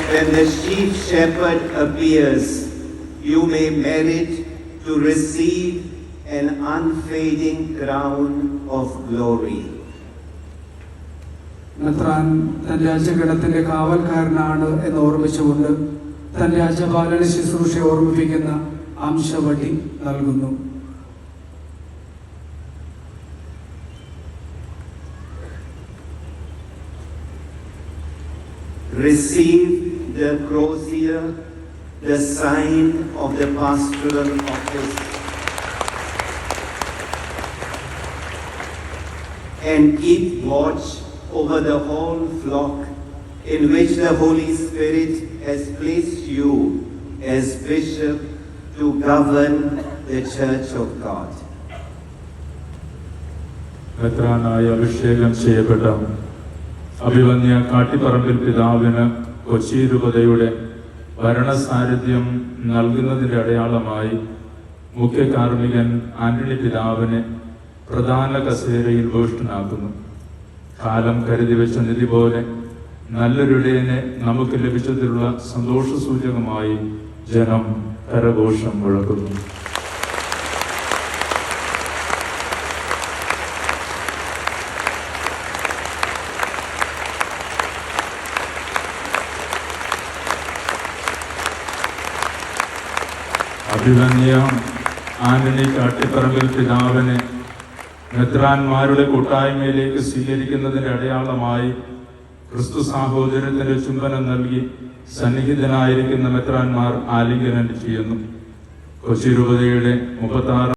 when the chief shepherd appears, you may merit to receive an unfading crown of glory. മെത്രാൻ തന്റെ രാജഗണത്തിന്റെ കാവൽക്കാരനാണ് എന്ന് ഓർമ്മിച്ചുകൊണ്ട് തന്റെ രാജപാലന ശുശ്രൂഷയെ ഓർമ്മിപ്പിക്കുന്ന അംശവടി നൽകുന്നു. Receive the crozier, the sign of the pastoral office, and keep watch over the whole flock in which the Holy Spirit has placed you as bishop to govern the Church of God. മെത്രാനായി അഭിഷേകം ചെയ്യപ്പെട്ട അഭിവന്യ കാട്ടിപ്പറമ്പിൽ പിതാവിന് കൊച്ചി രൂപതയുടെ ഭരണസാരഥ്യം നൽകുന്നതിൻ്റെ അടയാളമായി മുഖ്യ കാർമ്മികൻ ആന്റണി പിതാവിനെ പ്രധാന കസേരയിൽ ഭൂഷണനാക്കുന്നു. കാലം കരുതി വെച്ച നിധി പോലെ നല്ലൊരിടയനെ നമുക്ക് ലഭിച്ചതിലുള്ള സന്തോഷസൂചകമായി ജനം കരഘോഷം മുഴക്കുന്നു. അഭിവന്യ ആന്റണി കാട്ടിപ്പറമ്പിൽ പിതാവിനെ മെത്രാന്മാരുടെ കൂട്ടായ്മയിലേക്ക് സ്വീകരിക്കുന്നതിന്റെ അടയാളമായി ക്രിസ്തു സാഹോദര്യത്തിന്റെ ചുംബനം നൽകി സന്നിഹിതനായിരിക്കുന്ന മെത്രാന്മാർ ആലിംഗനം ചെയ്യുന്നു. കൊച്ചി രൂപതയുടെ 36